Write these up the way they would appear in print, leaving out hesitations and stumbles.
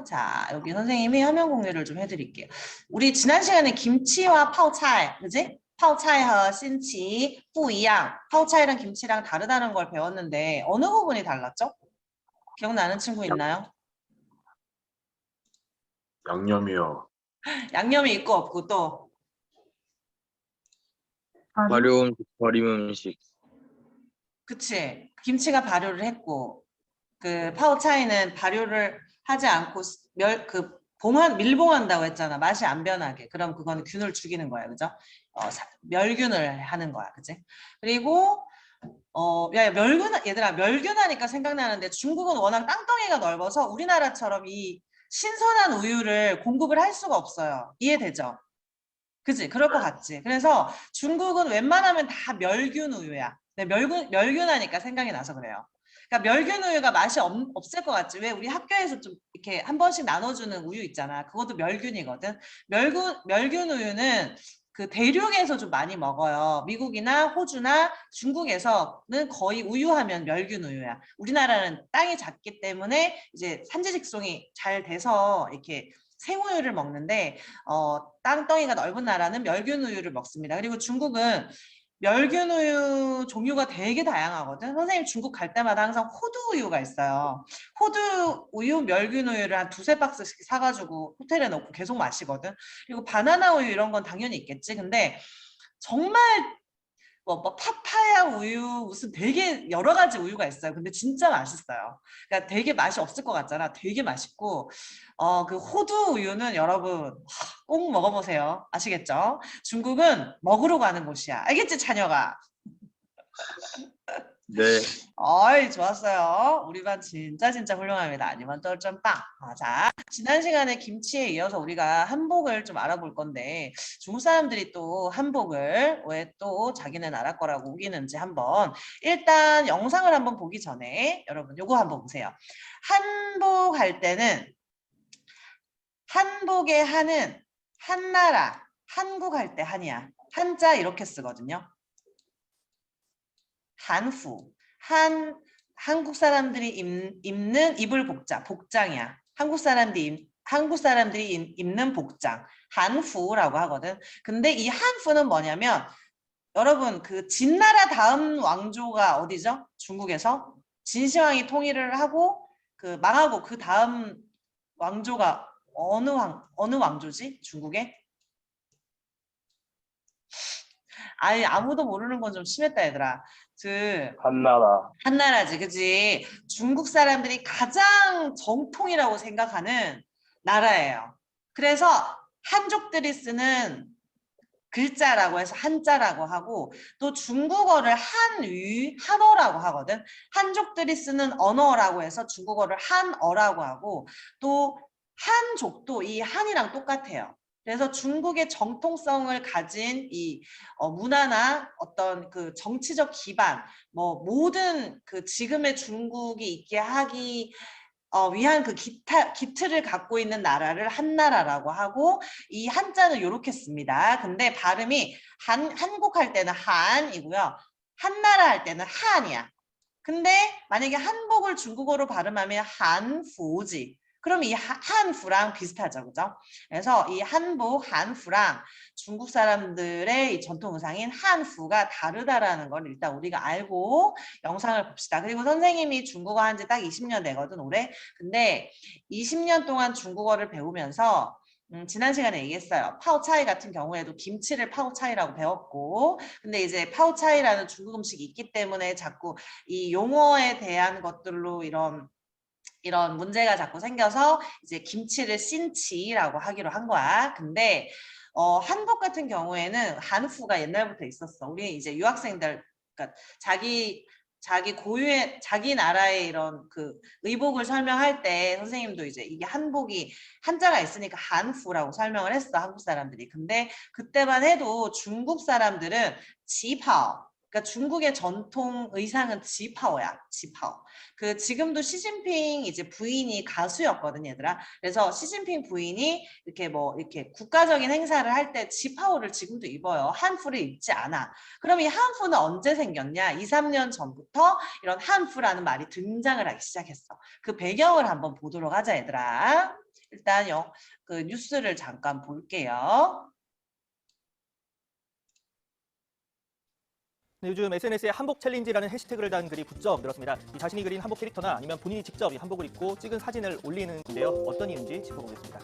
자, 여기 선생님이 화면 공유를 좀 해드릴게요. 우리 지난 시간에 김치와 파오차이, 그지? 파오차이와 신치, 不一样. 파오차이랑 김치랑 다르다는 걸 배웠는데 어느 부분이 달랐죠? 기억나는 친구 있나요? 양념이요. 양념이 있고 없고 또 발효 음식, 버림 음식. 그치? 김치가 발효를 했고 그 파오차이는 발효를 하지 않고 밀봉한다고 했잖아. 맛이 안 변하게. 그럼 그거는 균을 죽이는 거야. 그죠? 멸균을 하는 거야. 그지? 그리고 야, 얘들아, 멸균 하니까 생각나는데 중국은 워낙 땅덩이가 넓어서 우리나라처럼 이 신선한 우유를 공급을 할 수가 없어요. 이해되죠? 그지? 그럴 것 같지? 그래서 중국은 웬만하면 다 멸균 우유야. 네, 멸균 하니까 생각이 나서 그래요. 그러니까 멸균 우유가 맛이 없을 것 같지? 왜 우리 학교에서 좀 이렇게 한 번씩 나눠주는 우유 있잖아. 그것도 멸균이거든. 멸균 우유는 그 대륙에서 좀 많이 먹어요. 미국이나 호주나 중국에서는 거의 우유하면 멸균 우유야. 우리나라는 땅이 작기 때문에 이제 산지 직송이 잘 돼서 이렇게 생우유를 먹는데 땅덩이가 넓은 나라는 멸균 우유를 먹습니다. 그리고 중국은 멸균 우유 종류가 되게 다양하거든. 선생님 중국 갈 때마다 항상 호두 우유가 있어요. 호두 우유, 멸균 우유를 한 두세 박스씩 사가지고 호텔에 넣고 계속 마시거든. 그리고 바나나 우유 이런 건 당연히 있겠지. 근데 정말 뭐 파파야 우유 무슨 되게 여러 가지 우유가 있어요. 근데 진짜 맛있어요. 그러니까 되게 맛이 없을 것 같잖아. 되게 맛있고 그 호두 우유는 여러분 꼭 먹어보세요. 아시겠죠? 중국은 먹으러 가는 곳이야. 알겠지, 자녀가? 네. 어이, 좋았어요. 우리 반 진짜 훌륭합니다. 아니면 또 좀 빵. 자, 지난 시간에 김치에 이어서 우리가 한복을 좀 알아볼 건데 중국 사람들이 또 한복을 왜 또 자기네 나라 거라고 우기는지 한번 일단 영상을 한번 보기 전에 여러분 요거 한번 보세요. 한복 할 때는 한복의 한은 한나라, 한국 할 때 한이야. 한자 이렇게 쓰거든요. 한후. 한국 사람들이 입을 복장이야. 한국 사람들이 입는 복장. 한후라고 하거든. 근데 이 한후는 뭐냐면 여러분 그 진나라 다음 왕조가 어디죠? 중국에서 진시황이 통일을 하고 그 망하고 그 다음 왕조가 어느 왕조지? 중국에? 아니 아무도 모르는 건 좀 심했다 얘들아. 한나라. 한나라지, 그지? 중국 사람들이 가장 정통이라고 생각하는 나라예요. 그래서 한족들이 쓰는 글자라고 해서 한자라고 하고 또 중국어를 한어라고 하거든. 한족들이 쓰는 언어라고 해서 중국어를 한어라고 하고 또 한족도 이 한이랑 똑같아요. 그래서 중국의 정통성을 가진 이 문화나 어떤 그 정치적 기반, 뭐 모든 그 지금의 중국이 있게 하기 위한 그 기틀을 갖고 있는 나라를 한나라라고 하고 이 한자는 이렇게 씁니다. 근데 발음이 한국 할 때는 한이고요. 한나라 할 때는 한이야. 근데 만약에 한복을 중국어로 발음하면 한후지. 그럼 이 한후랑 비슷하죠. 그죠? 그래서 이 한복, 한후랑 중국 사람들의 이 전통 의상인 한후가 다르다라는 걸 일단 우리가 알고 영상을 봅시다. 그리고 선생님이 중국어 한 지 딱 20년 되거든, 올해. 근데 20년 동안 중국어를 배우면서 지난 시간에 얘기했어요. 파오차이 같은 경우에도 김치를 파오차이라고 배웠고 근데 이제 파오차이라는 중국 음식이 있기 때문에 자꾸 이 용어에 대한 것들로 이런 문제가 자꾸 생겨서 이제 김치를 신치라고 하기로 한 거야. 근데 한국 같은 경우에는 한후가 옛날부터 있었어. 우리 이제 유학생들 그러니까 자기 고유의 자기 나라의 이런 그 의복을 설명할 때 선생님도 이제 이게 한복이 한자가 있으니까 한후라고 설명을 했어. 한국 사람들이. 근데 그때만 해도 중국 사람들은 지파오 그러니까 중국의 전통 의상은 지파오야, 지파오. 그 지금도 시진핑 이제 부인이 가수였거든, 얘들아. 그래서 시진핑 부인이 이렇게 뭐 이렇게 국가적인 행사를 할 때 지파오를 지금도 입어요. 한푸를 입지 않아. 그럼 이 한푸는 언제 생겼냐? 2, 3년 전부터 이런 한푸라는 말이 등장을 하기 시작했어. 그 배경을 한번 보도록 하자, 얘들아. 일단 그 뉴스를 잠깐 볼게요. 네, 요즘 SNS에 한복 챌린지라는 해시태그를 단 글이 부쩍 늘었습니다. 이 자신이 그린 한복 캐릭터나 아니면 본인이 직접 이 한복을 입고 찍은 사진을 올리는데요. 어떤 이유인지 짚어보겠습니다.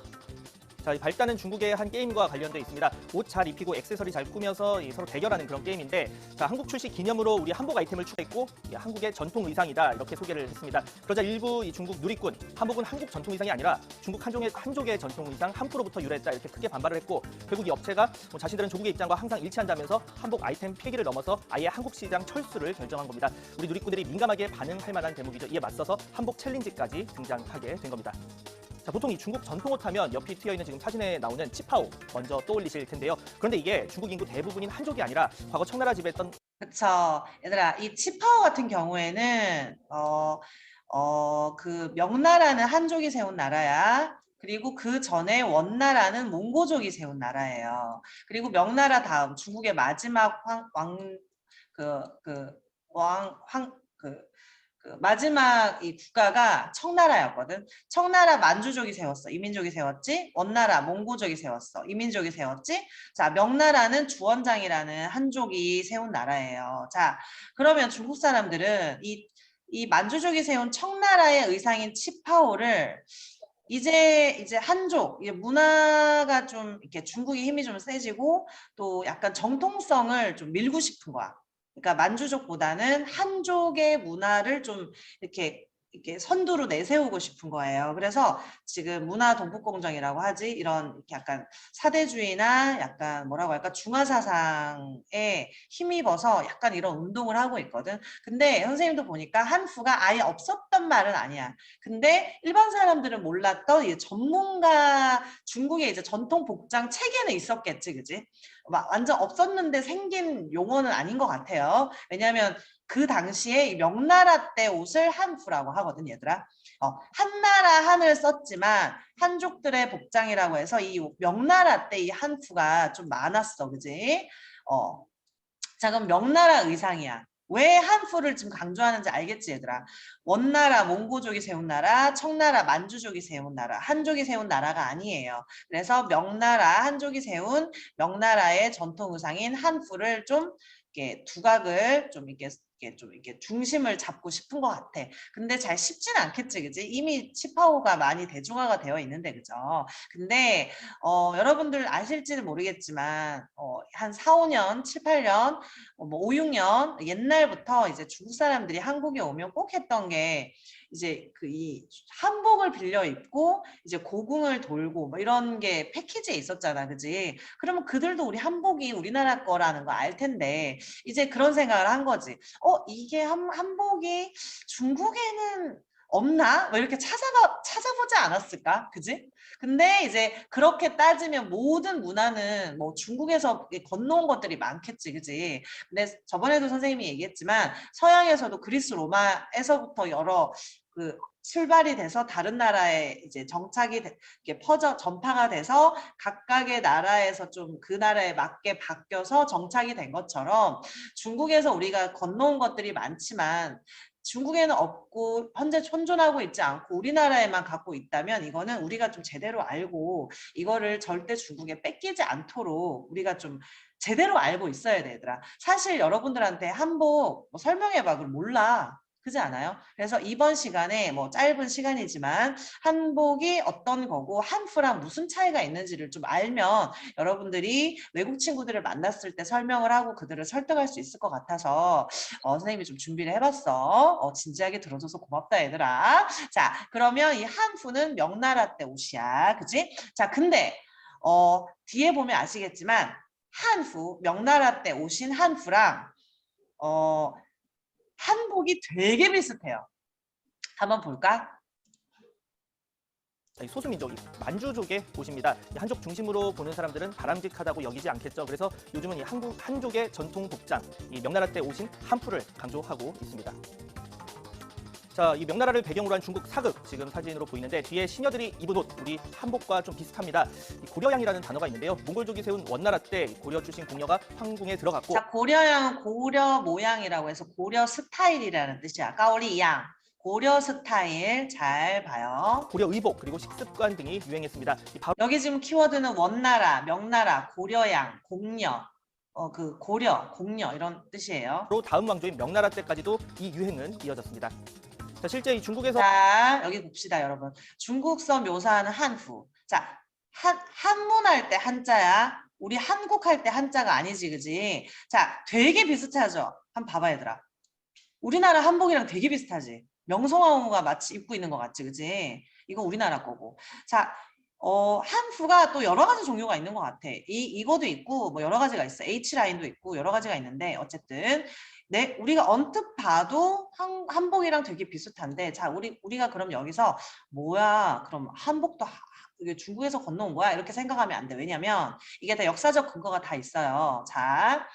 자, 이 발단은 중국의 한 게임과 관련돼 있습니다. 옷 잘 입히고 액세서리 잘 꾸며서 서로 대결하는 그런 게임인데, 자, 한국 출시 기념으로 우리 한복 아이템을 추가했고, 한국의 전통 의상이다 이렇게 소개를 했습니다. 그러자 일부 이 중국 누리꾼, 한복은 한국 전통 의상이 아니라 중국 한족의 전통 의상 한푸로부터 유래했다 이렇게 크게 반발을 했고, 결국 이 업체가 자신들은 조국의 입장과 항상 일치한다면서 한복 아이템 폐기를 넘어서 아예 한국 시장 철수를 결정한 겁니다. 우리 누리꾼들이 민감하게 반응할 만한 대목이죠. 이에 맞서서 한복 챌린지까지 등장하게 된 겁니다. 자, 보통 이 중국 전통옷 하면 옆이 트여 있는 지금 사진에 나오는 치파오 먼저 떠올리실 텐데요. 그런데 이게 중국 인구 대부분인 한족이 아니라 과거 청나라 지배했던 그쵸. 얘들아, 이 치파오 같은 경우에는 그 명나라는 한족이 세운 나라야. 그리고 그 전에 원나라는 몽고족이 세운 나라예요. 그리고 명나라 다음 중국의 마지막 마지막 이 국가가 청나라였거든. 청나라 만주족이 세웠어. 이민족이 세웠지. 원나라 몽고족이 세웠어. 이민족이 세웠지. 자, 명나라는 주원장이라는 한족이 세운 나라예요. 자, 그러면 중국 사람들은 이 만주족이 세운 청나라의 의상인 치파오를 이제 한족 문화가 좀 이렇게 중국의 힘이 좀 세지고 또 약간 정통성을 좀 밀고 싶은 거야. 그러니까 만주족보다는 한족의 문화를 좀 이렇게 선두로 내세우고 싶은 거예요. 그래서 지금 문화 동북공정이라고 하지, 이런 이렇게 약간 사대주의나 약간 뭐라고 할까, 중화사상에 힘입어서 약간 이런 운동을 하고 있거든. 근데 선생님도 보니까 한푸가 아예 없었던 말은 아니야. 근데 일반 사람들은 몰랐던 이 전문가, 중국의 이제 전통 복장 체계는 있었겠지, 그지? 막 완전 없었는데 생긴 용어는 아닌 것 같아요. 왜냐하면 그 당시에 이 명나라 때 옷을 한푸라고 하거든, 얘들아. 한나라 한을 썼지만 한족들의 복장이라고 해서 이 명나라 때 이 한푸가 좀 많았어, 그지? 자, 그럼 명나라 의상이야. 왜 한푸를 지금 강조하는지 알겠지, 얘들아? 원나라 몽고족이 세운 나라, 청나라 만주족이 세운 나라, 한족이 세운 나라가 아니에요. 그래서 명나라 한족이 세운 명나라의 전통 의상인 한푸를 좀 이렇게 두각을 좀 이렇게 중심을 잡고 싶은 것 같아. 근데 잘 쉽진 않겠지, 그지? 이미 치파오가 많이 대중화가 되어 있는데, 그죠? 근데 여러분들 아실지는 모르겠지만 한 4, 5년, 7, 8년, 뭐 5, 6년 옛날부터 이제 중국 사람들이 한국에 오면 꼭 했던 게 이제 이 한복을 빌려 입고 이제 고궁을 돌고 뭐 이런 게 패키지에 있었잖아, 그지? 그러면 그들도 우리 한복이 우리나라 거라는 거 알 텐데 이제 그런 생각을 한 거지. 이게 한복이 중국에는 없나? 뭐 이렇게 찾아보지 않았을까? 그지? 근데 이제 그렇게 따지면 모든 문화는 뭐 중국에서 건너온 것들이 많겠지, 그지? 근데 저번에도 선생님이 얘기했지만 서양에서도 그리스 로마에서부터 여러 출발이 돼서 다른 나라에 이제 정착이 이렇게 전파가 돼서 각각의 나라에서 좀 그 나라에 맞게 바뀌어서 정착이 된 것처럼 중국에서 우리가 건너온 것들이 많지만 중국에는 없고 현재 현존하고 있지 않고 우리나라에만 갖고 있다면 이거는 우리가 좀 제대로 알고 이거를 절대 중국에 뺏기지 않도록 우리가 좀 제대로 알고 있어야 돼, 얘들아. 사실 여러분들한테 한복 설명해봐. 그럼 몰라. 그렇지 않아요? 그래서 이번 시간에 뭐 짧은 시간이지만 한복이 어떤 거고 한푸랑 무슨 차이가 있는지를 좀 알면 여러분들이 외국 친구들을 만났을 때 설명을 하고 그들을 설득할 수 있을 것 같아서 선생님이 좀 준비를 해봤어. 진지하게 들어줘서 고맙다, 얘들아. 자, 그러면 이 한푸는 명나라 때 옷이야. 그치? 자, 근데 뒤에 보면 아시겠지만 한푸, 명나라 때 옷인 한푸랑 한복이 되게 비슷해요. 한번 볼까? 이 소수민족, 이 만주족의 옷입니다. 이 한족 중심으로 보는 사람들은 바람직하다고 여기지 않겠죠. 그래서 요즘은 이 한족의 전통 복장, 이 명나라 때 옷인 한푸를 강조하고 있습니다. 자, 이 명나라를 배경으로 한 중국 사극 지금 사진으로 보이는데 뒤에 시녀들이 입은 옷 우리 한복과 좀 비슷합니다. 이 고려양이라는 단어가 있는데요. 몽골족이 세운 원나라 때 고려 출신 궁녀가 황궁에 들어갔고 자, 고려양은 고려 모양이라고 해서 고려 스타일이라는 뜻이야. 까오리양. 고려 스타일 잘 봐요. 고려 의복 그리고 식습관 등이 유행했습니다. 바로 여기 지금 키워드는 원나라, 명나라, 고려양, 공녀, 그 고려, 공녀 이런 뜻이에요. 다음 왕조인 명나라 때까지도 이 유행은 이어졌습니다. 자, 실제 이 중국에서 자, 여기 봅시다, 여러분. 중국서 묘사하는 한후. 자, 한문할 때 한자야. 우리 한국 할 때 한자가 아니지, 그지? 자, 되게 비슷하죠? 한번 봐봐, 얘들아. 우리나라 한복이랑 되게 비슷하지? 명성황후가 마치 입고 있는 것 같지, 그지? 이거 우리나라 거고. 자, 한후가 또 여러 가지 종류가 있는 것 같아. 이거도 있고, 뭐 여러 가지가 있어. H라인도 있고, 여러 가지가 있는데, 어쨌든. 네, 우리가 언뜻 봐도 한복이랑 되게 비슷한데, 자, 우리가 그럼 여기서, 뭐야, 그럼 한복도 이게 중국에서 건너온 거야? 이렇게 생각하면 안 돼. 왜냐면, 이게 다 역사적 근거가 다 있어요. 자,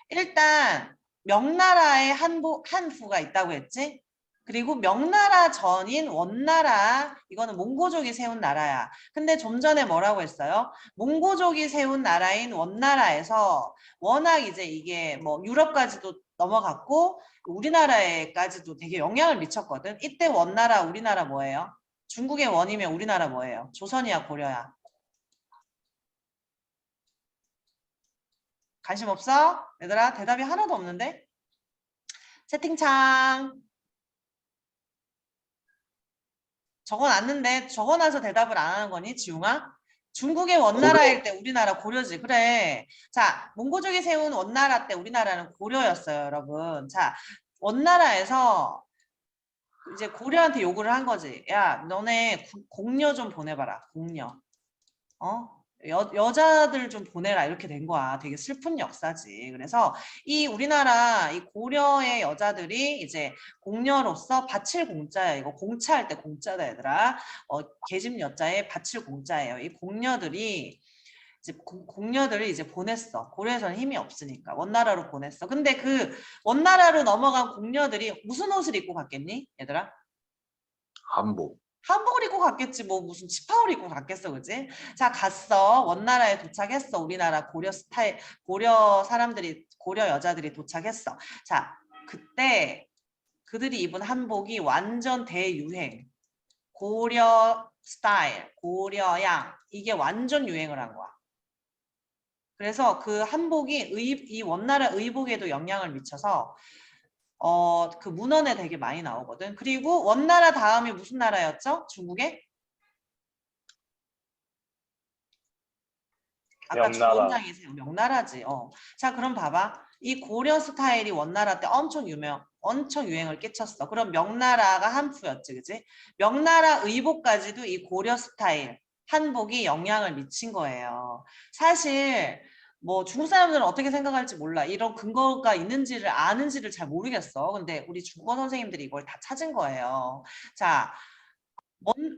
일단, 명나라에 한후가 있다고 했지? 그리고 명나라 전인 원나라, 이거는 몽고족이 세운 나라야. 근데 좀 전에 뭐라고 했어요? 몽고족이 세운 나라인 원나라에서 워낙 이제 이게 뭐 유럽까지도 넘어갔고 우리나라에까지도 되게 영향을 미쳤거든. 이때 원나라, 우리나라 뭐예요? 중국의 원이면 우리나라 뭐예요? 조선이야, 고려야? 관심 없어? 얘들아, 대답이 하나도 없는데? 채팅창. 적어놨는데 적어놔서 대답을 안 하는 거니, 지웅아? 중국의 원나라일 때 우리나라 고려지. 그래. 자, 몽고족이 세운 원나라 때 우리나라는 고려였어요, 여러분. 자, 원나라에서 이제 고려한테 요구를 한 거지. 야, 너네 공녀 좀 보내봐라. 공녀. 여자들 좀 보내라 이렇게 된 거야. 되게 슬픈 역사지. 그래서 이 우리나라 이 고려의 여자들이 이제 공녀로서 바칠 공짜야. 이거 공차할 때 공짜다, 얘들아. 계집 여자에 바칠 공짜예요. 이 공녀들이 이제 공녀들을 이제 보냈어. 고려에서는 힘이 없으니까 원나라로 보냈어. 근데 그 원나라로 넘어간 공녀들이 무슨 옷을 입고 갔겠니, 얘들아? 한복. 한복을 입고 갔겠지, 뭐 무슨 치파오를 입고 갔겠어, 그지? 자, 갔어. 원나라에 도착했어. 우리나라 고려 스타일, 고려 사람들이, 고려 여자들이 도착했어. 자, 그때 그들이 입은 한복이 완전 대유행. 고려 스타일, 고려양, 이게 완전 유행을 한 거야. 그래서 그 한복이 이 원나라 의복에도 영향을 미쳐서 그 문헌에 되게 많이 나오거든. 그리고 원나라 다음이 무슨 나라였죠? 중국에? 아까 명나라. 주원장이 명나라지. 자, 그럼 봐봐. 이 고려 스타일이 원나라 때 엄청 유행을 끼쳤어. 그럼 명나라가 한푸였지, 그지? 명나라 의복까지도 이 고려 스타일 한복이 영향을 미친 거예요. 사실 뭐 중국 사람들은 어떻게 생각할지 몰라. 이런 근거가 있는지를 아는지를 잘 모르겠어. 근데 우리 중국어 선생님들이 이걸 다 찾은 거예요. 자,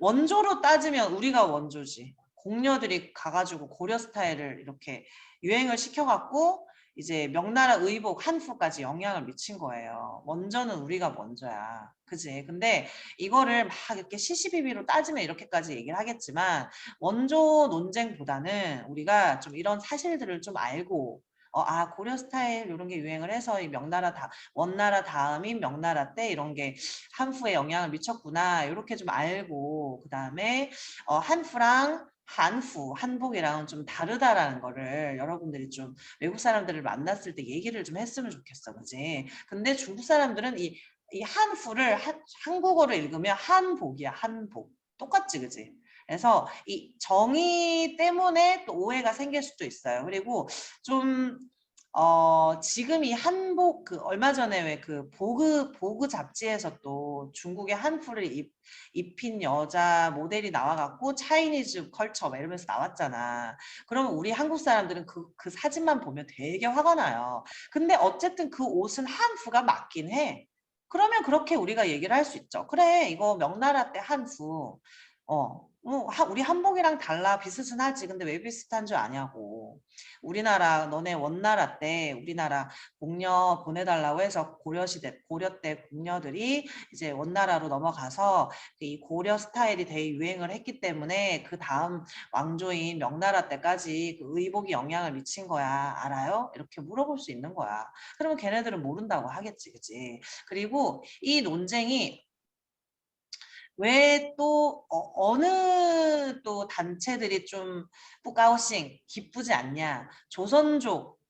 원조로 따지면 우리가 원조지. 공녀들이 가가지고 고려 스타일을 이렇게 유행을 시켜갖고 이제 명나라 의복 한푸까지 영향을 미친 거예요. 먼저는 우리가 먼저야. 그지? 근데 이거를 막 이렇게 시시비비로 따지면 이렇게까지 얘기를 하겠지만 원조 논쟁보다는 우리가 좀 이런 사실들을 좀 알고 고려 스타일 이런 게 유행을 해서 이 원나라 다음인 명나라 때 이런 게 한푸에 영향을 미쳤구나. 이렇게 좀 알고 그다음에 한푸랑 한복이랑은 좀 다르다라는 거를 여러분들이 좀 외국 사람들을 만났을 때 얘기를 좀 했으면 좋겠어, 그지? 근데 중국 사람들은 이 한후를 한국어로 읽으면 한복이야, 한복. 똑같지, 그지? 그래서 이 정의 때문에 또 오해가 생길 수도 있어요. 그리고 좀 지금 이 한복 얼마 전에 왜 그 보그 잡지에서 또 중국의 한푸를 입힌 여자 모델이 나와갖고 차이니즈 컬처 막 이러면서 나왔잖아. 그러면 우리 한국 사람들은 그 사진만 보면 되게 화가 나요. 근데 어쨌든 그 옷은 한푸가 맞긴 해. 그러면 그렇게 우리가 얘기를 할 수 있죠. 그래, 이거 명나라 때 한푸. 우리 한복이랑 달라 비슷하지. 근데 왜 비슷한 줄 아냐고. 우리나라 너네 원나라 때 우리나라 공녀 보내달라고 해서 고려 때 공녀들이 이제 원나라로 넘어가서 이 고려 스타일이 되게 유행을 했기 때문에 그 다음 왕조인 명나라 때까지 그 의복이 영향을 미친 거야. 알아요? 이렇게 물어볼 수 있는 거야. 그러면 걔네들은 모른다고 하겠지, 그치? 그리고 이 논쟁이 왜 또 어느 또 단체들이 좀 뿌까오싱 기쁘지 않냐. 조선족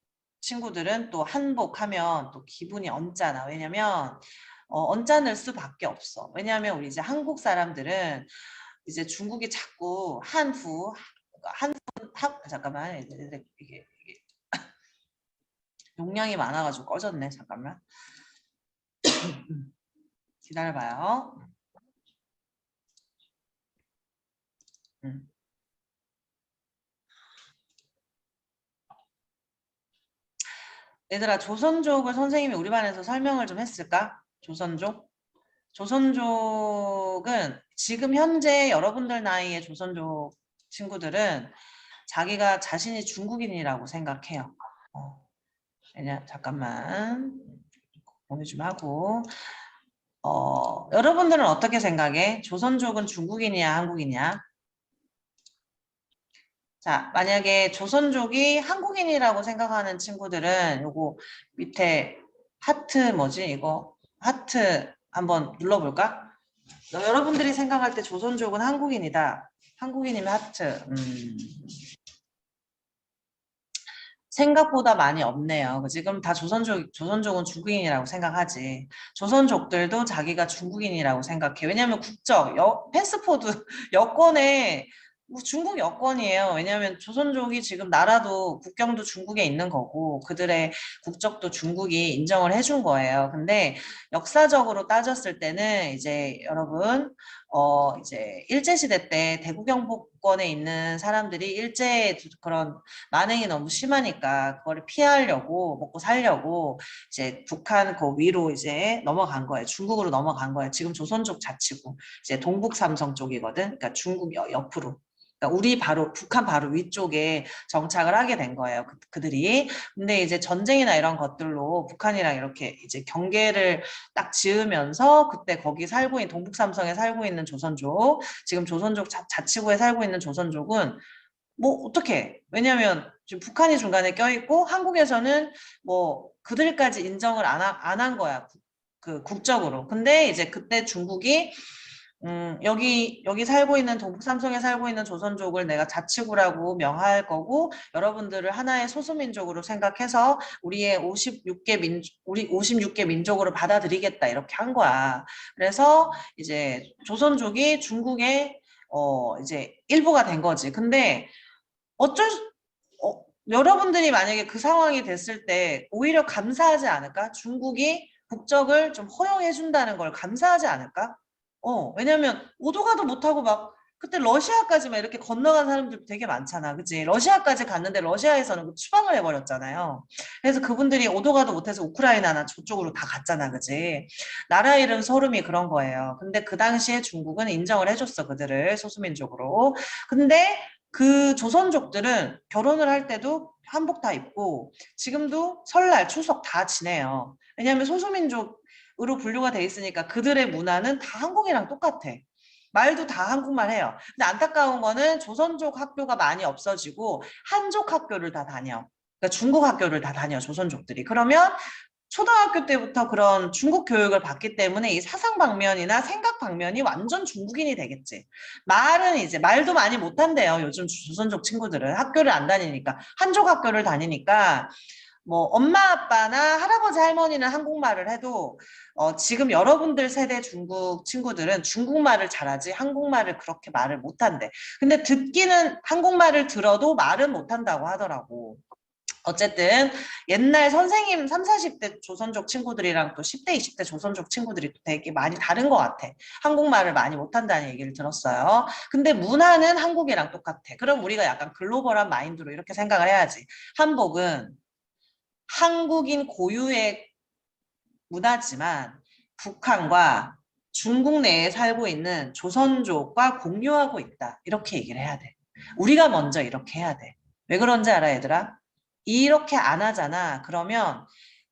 친구들은 또 한복하면 또 기분이 언짢아. 왜냐면 언짢을 수밖에 없어. 왜냐하면 우리 이제 한국 사람들은 이제 중국이 자꾸 잠깐만 이게 용량이 많아가지고 꺼졌네. 잠깐만 기다려봐요. 얘들아, 조선족을 선생님이 우리 반에서 설명을 좀 했을까? 조선족? 조선족은 지금 현재 여러분들 나이의 조선족 친구들은 자기가 자신이 중국인이라고 생각해요. 잠깐만 공유 좀 하고. 여러분들은 어떻게 생각해? 조선족은 중국인이야, 한국인이야? 자, 만약에 조선족이 한국인이라고 생각하는 친구들은 요거 밑에 하트 뭐지? 이거 하트 한번 눌러볼까? 여러분들이 생각할 때 조선족은 한국인이다. 한국인이면 하트. 생각보다 많이 없네요. 지금 다 조선족은 중국인이라고 생각하지. 조선족들도 자기가 중국인이라고 생각해. 왜냐하면 패스포드 여권에 뭐 중국 여권이에요. 왜냐하면 조선족이 지금 나라도 국경도 중국에 있는 거고 그들의 국적도 중국이 인정을 해준 거예요. 근데 역사적으로 따졌을 때는 이제 여러분 이제 일제시대 때 대구경복권에 있는 사람들이 일제 그런 만행이 너무 심하니까 그거를 피하려고 먹고 살려고 이제 북한 그 위로 이제 넘어간 거예요. 중국으로 넘어간 거예요. 지금 조선족 자치구 이제 동북삼성 쪽이거든. 그러니까 중국 옆으로. 그러니까 북한 바로 위쪽에 정착을 하게 된 거예요. 그들이. 근데 이제 전쟁이나 이런 것들로 북한이랑 이렇게 이제 경계를 딱 지으면서 그때 거기 살고 있는 동북삼성에 살고 있는 조선족, 지금 조선족 자치구에 살고 있는 조선족은 뭐 어떻게? 왜냐하면 지금 북한이 중간에 껴있고 한국에서는 뭐 그들까지 인정을 안 한 거야. 그 국적으로. 근데 이제 그때 중국이 여기 살고 있는 동북삼성에 살고 있는 조선족을 내가 자치구라고 명할 거고 여러분들을 하나의 소수민족으로 생각해서 우리 56개 민족으로 받아들이겠다 이렇게 한 거야. 그래서 이제 조선족이 중국의 이제 일부가 된 거지. 근데 여러분들이 만약에 그 상황이 됐을 때 오히려 감사하지 않을까? 중국이 국적을 좀 허용해 준다는 걸 감사하지 않을까? 왜냐면 오도 가도 못하고 막 그때 러시아까지 막 이렇게 건너간 사람들 되게 많잖아. 그치? 러시아까지 갔는데 러시아에서는 추방을 해버렸잖아요. 그래서 그분들이 오도 가도 못해서 우크라이나나 저쪽으로 다 갔잖아. 그치? 나라 이름 소름이 그런 거예요. 근데 그 당시에 중국은 인정을 해줬어. 그들을 소수민족으로. 근데 그 조선족들은 결혼을 할 때도 한복 다 입고 지금도 설날, 추석 다 지내요. 왜냐하면 소수민족으로 분류가 돼 있으니까 그들의 문화는 다 한국이랑 똑같아. 말도 다 한국말 해요. 근데 안타까운 거는 조선족 학교가 많이 없어지고 한족 학교를 다 다녀. 그러니까 중국 학교를 다 다녀, 조선족들이. 그러면 초등학교 때부터 그런 중국 교육을 받기 때문에 이 사상 방면이나 생각 방면이 완전 중국인이 되겠지. 말은 이제 말도 많이 못한대요. 요즘 조선족 친구들은 학교를 안 다니니까 한족 학교를 다니니까 뭐 엄마 아빠나 할아버지 할머니는 한국말을 해도 지금 여러분들 세대 중국 친구들은 중국말을 잘하지 한국말을 그렇게 말을 못한대. 근데 듣기는 한국말을 들어도 말은 못한다고 하더라고. 어쨌든 옛날 선생님 3, 40대 조선족 친구들이랑 또 10대, 20대 조선족 친구들이 또 되게 많이 다른 것 같아. 한국말을 많이 못한다는 얘기를 들었어요. 근데 문화는 한국이랑 똑같아. 그럼 우리가 약간 글로벌한 마인드로 이렇게 생각을 해야지. 한복은 한국인 고유의 문화지만 북한과 중국 내에 살고 있는 조선족과 공유하고 있다. 이렇게 얘기를 해야 돼. 우리가 먼저 이렇게 해야 돼. 왜 그런지 알아, 얘들아? 이렇게 안 하잖아. 그러면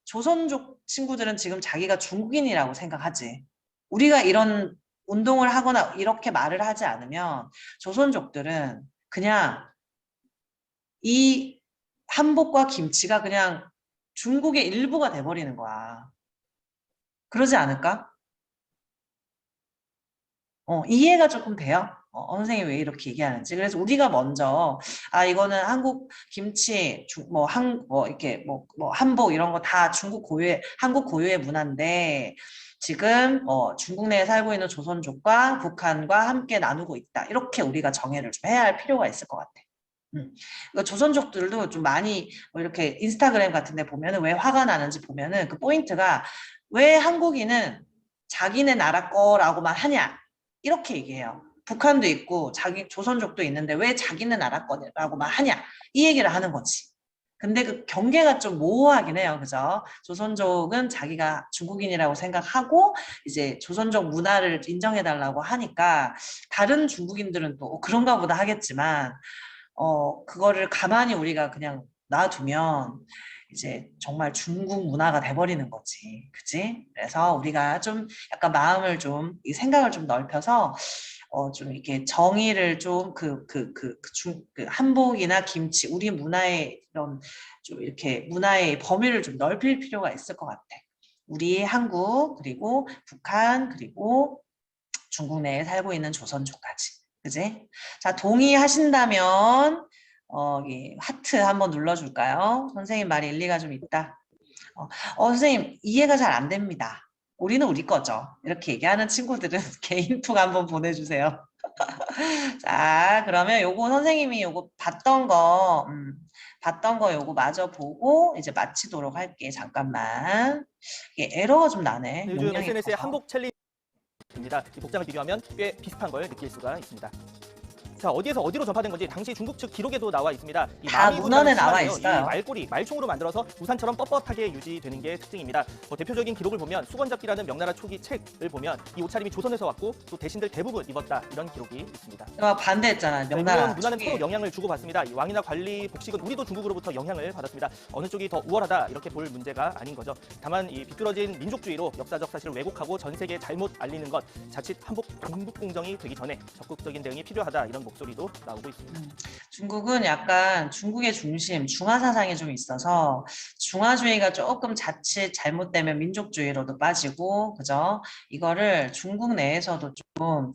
조선족 친구들은 지금 자기가 중국인이라고 생각하지. 우리가 이런 운동을 하거나 이렇게 말을 하지 않으면 조선족들은 그냥 이 한복과 김치가 그냥 중국의 일부가 돼버리는 거야. 그러지 않을까? 이해가 조금 돼요? 선생님이 왜 이렇게 얘기하는지. 그래서 우리가 먼저, 이거는 한국 김치, 이렇게, 한복 이런 거 다 한국 고유의 문화인데, 지금, 중국 내에 살고 있는 조선족과 북한과 함께 나누고 있다. 이렇게 우리가 정의를 좀 해야 할 필요가 있을 것 같아. 그러니까 조선족들도 좀 많이 이렇게 인스타그램 같은 데 보면은 왜 화가 나는지 보면은 그 포인트가 왜 한국인은 자기네 나라 거라고만 하냐. 이렇게 얘기해요. 북한도 있고 자기 조선족도 있는데 왜 자기네 나라 거라고만 하냐 이 얘기를 하는 거지. 근데 그 경계가 좀 모호하긴 해요. 그죠? 조선족은 자기가 중국인이라고 생각하고 이제 조선족 문화를 인정해달라고 하니까 다른 중국인들은 또 그런가 보다 하겠지만 그거를 가만히 우리가 그냥 놔두면 이제 정말 중국 문화가 돼버리는 거지. 그치? 그래서 우리가 좀 약간 마음을 좀, 이 생각을 좀 넓혀서, 좀 이렇게 정의를 좀 한복이나 김치, 우리 문화의 이런 좀 이렇게 문화의 범위를 좀 넓힐 필요가 있을 것 같아. 우리 한국, 그리고 북한, 그리고 중국 내에 살고 있는 조선족까지. 그지? 자, 동의하신다면, 여기 하트 한번 눌러줄까요? 선생님 말이 일리가 좀 있다. 선생님, 이해가 잘 안 됩니다. 우리는 우리 거죠. 이렇게 얘기하는 친구들은 개인톡 한번 보내주세요. 자, 그러면 요거 선생님이 요거 봤던 거 요거 마저 보고 이제 마치도록 할게. 잠깐만. 이게 에러가 좀 나네. 요즘 용량이 SNS에 커서. 한복 챌린지입니다. 이 복장을 비교하면 꽤 비슷한 걸 느낄 수가 있습니다. 자, 어디에서 어디로 전파된 건지 당시 중국 측 기록에도 나와 있습니다. 이 다 문헌에 마미구라는 나와 치마는요, 있어요. 이 말꼬리, 말총으로 만들어서 우산처럼 뻣뻣하게 유지되는 게 특징입니다. 대표적인 기록을 보면 수건잡기라는 명나라 초기 책을 보면 이 옷차림이 조선에서 왔고 또 대신들 대부분 입었다 이런 기록이 있습니다. 반대했잖아. 네, 명나라. 물론 문화는 초기에. 서로 영향을 주고받습니다. 이 왕이나 관리, 복식은 우리도 중국으로부터 영향을 받았습니다. 어느 쪽이 더 우월하다 이렇게 볼 문제가 아닌 거죠. 다만 이 비뚤어진 민족주의로 역사적 사실을 왜곡하고 전 세계에 잘못 알리는 것, 자칫 한복 동북공정이 되기 전에 적극적인 대응이 필요하다 이런 목소리도 나오고 있습니다. 중국은 약간 중국의 중심, 중화 사상이 좀 있어서 중화주의가 조금 자칫 잘못되면 민족주의로도 빠지고, 그죠? 이거를 중국 내에서도 좀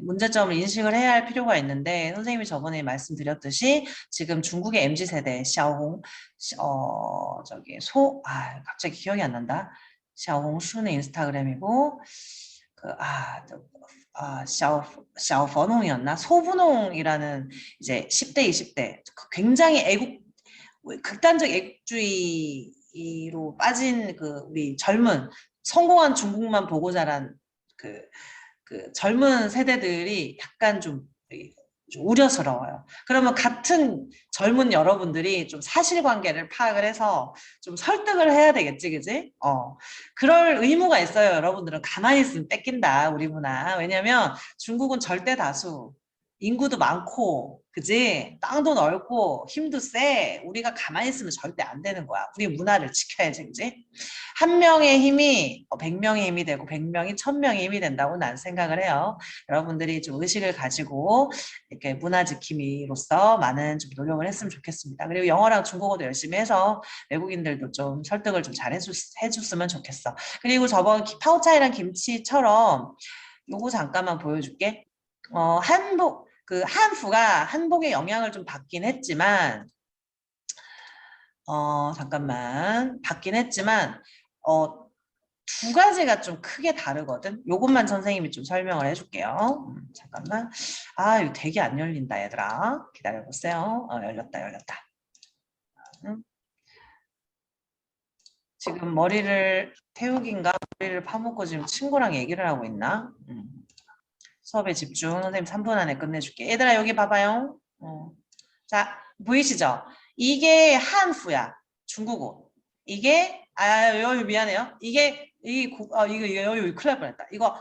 문제점을 인식을 해야 할 필요가 있는데, 선생님이 저번에 말씀드렸듯이 지금 중국의 MZ세대, 갑자기 기억이 안 난다. 샤오홍슈는 인스타그램이고, 샤오퍼농이었나? 소분홍이라는 이제 10대, 20대 굉장히 극단적 애국주의로 빠진 우리 젊은 성공한 중국만 보고 자란 젊은 세대들이 약간 좀 우려스러워요. 그러면 같은 젊은 여러분들이 좀 사실관계를 파악을 해서 좀 설득을 해야 되겠지, 그지? 그럴 의무가 있어요. 여러분들은 가만히 있으면 뺏긴다, 우리 문화. 왜냐면 중국은 절대 다수, 인구도 많고, 그지? 땅도 넓고, 힘도 세. 우리가 가만히 있으면 절대 안 되는 거야. 우리 문화를 지켜야지, 그지? 한 명의 힘이 100명의 힘이 되고 100명이 1000명의 힘이 된다고 난 생각을 해요. 여러분들이 좀 의식을 가지고 이렇게 문화 지킴이로서 많은 좀 노력을 했으면 좋겠습니다. 그리고 영어랑 중국어도 열심히 해서 외국인들도 좀 설득을 좀 잘 해줬으면 좋겠어. 그리고 저번 파오차이랑 김치처럼 요거 잠깐만 보여줄게. 한푸가 한복의 영향을 좀 받긴 했지만 받긴 했지만 두 가지가 좀 크게 다르거든. 요것만 선생님이 좀 설명을 해줄게요. 잠깐만. 이거 되게 안 열린다, 얘들아. 기다려보세요. 열렸다. 지금 태욱인가? 머리를 파묻고 지금 친구랑 얘기를 하고 있나? 수업에 집중. 선생님 3분 안에 끝내줄게. 얘들아, 여기 봐봐요. 자, 보이시죠? 이게 한푸야. 중국어. 이게, 미안해요. 이게 이거 큰일 날 뻔했다. 이거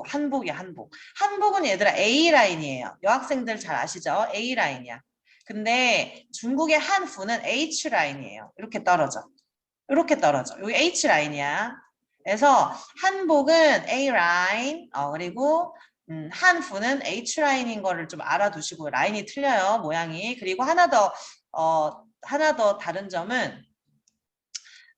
한복이야, 한복. 한복은 얘들아 A 라인이에요. 여학생들 잘 아시죠? A 라인이야. 근데 중국의 한푸는 H 라인이에요. 이렇게 떨어져. 이렇게 떨어져. 여기 H 라인이야. 그래서 한복은 A 라인, 그리고 한푸는 H 라인인 거를 좀 알아두시고 라인이 틀려요, 모양이. 그리고 하나 더 다른 점은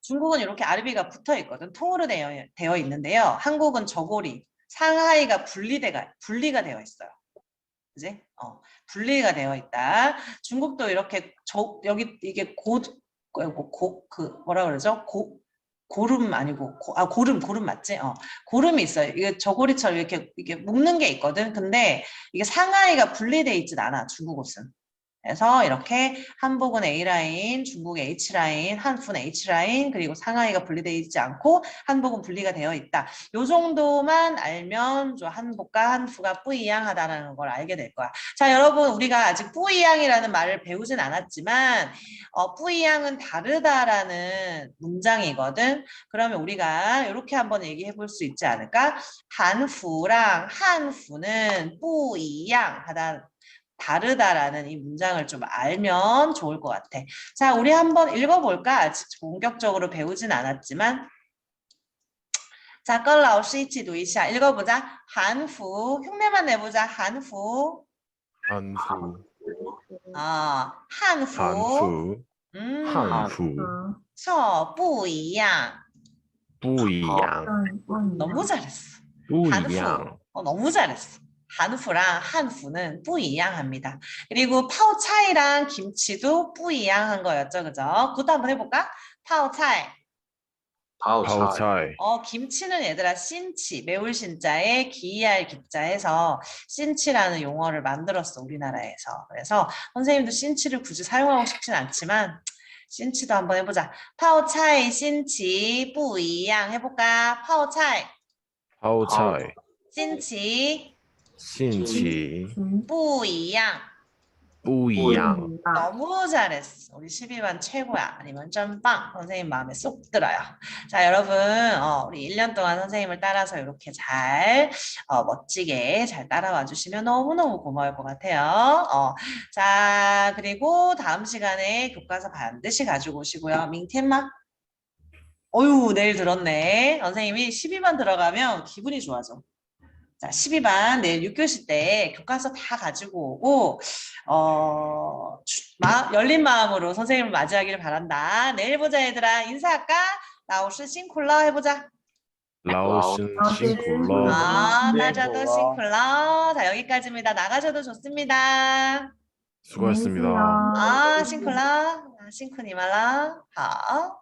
중국은 이렇게 아르비가 붙어 있거든. 통으로 되어 있는데요. 한국은 저고리, 상하이가 분리가 되어 있어요. 그지? 분리가 되어 있다. 중국도 이렇게 여기 이게 뭐라 그러죠? 고름 아니고 고름 맞지? 고름이 있어요. 이게 저고리처럼 이렇게 묶는 게 있거든. 근데 이게 상하이가 분리돼 있진 않아. 중국 옷은. 그래서 이렇게 한복은 A라인, 중국의 H라인, 한푸는 H라인, 그리고 상하이가 분리되어 있지 않고 한복은 분리가 되어 있다. 요 정도만 알면 한복과 한푸가 뿌이양하다는 걸 알게 될 거야. 자, 여러분 우리가 아직 뿌이양이라는 말을 배우진 않았지만 뿌이양은 다르다라는 문장이거든. 그러면 우리가 이렇게 한번 얘기해 볼 수 있지 않을까? 한푸랑 한푸는 뿌이양하다. 다르다라는 이 문장을 좀 알면 좋을 것 같아. 자, 우리 한번 읽어볼까? 아직 본격적으로 배우진 않았지만. 자, 跟老师一起读一下. 읽어보자. 한푸. 흉내만 내보자. 한푸. 한푸, 한푸. 한푸, 한푸, 错,不一样. 不一样, 너무 잘했어. 不一样, 너무 잘했어. 한푸랑 한푸는 뿌이양합니다. 그리고 파오차이랑 김치도 뿌이양한 거였죠, 그죠? 그것도 한번 해볼까? 파오차이. 파오차이. 김치는 얘들아 신치, 매울 신자에 기이할 기자해서 신치라는 용어를 만들었어, 우리나라에서. 그래서 선생님도 신치를 굳이 사용하고 싶진 않지만 신치도 한번 해보자. 파오차이 신치 뿌이양 해볼까? 파오차이. 泡菜, 신치 新奇, 不一样. 不一样, 너무 잘했어. 우리 12반 최고야. 아니면 짬빵. 선생님 마음에 쏙 들어요. 자, 여러분, 우리 1년 동안 선생님을 따라서 이렇게 잘, 멋지게 잘 따라와 주시면 너무너무 고마울 것 같아요. 자, 그리고 다음 시간에 교과서 반드시 가지고 오시고요. 민텐마. 어유, 내일 들었네. 선생님이 12반 들어가면 기분이 좋아져. 자, 12반 내일 6교시 때 교과서 다 가지고 오고 열린 마음으로 선생님을 맞이하기를 바란다. 내일 보자 얘들아. 인사할까? 라오스 싱쿨러 해보자. 老师辛苦了, 나자도 싱쿨러. 자, 여기까지입니다. 나가셔도 좋습니다. 수고하셨습니다. 싱쿨러. 싱쿠니말라. 好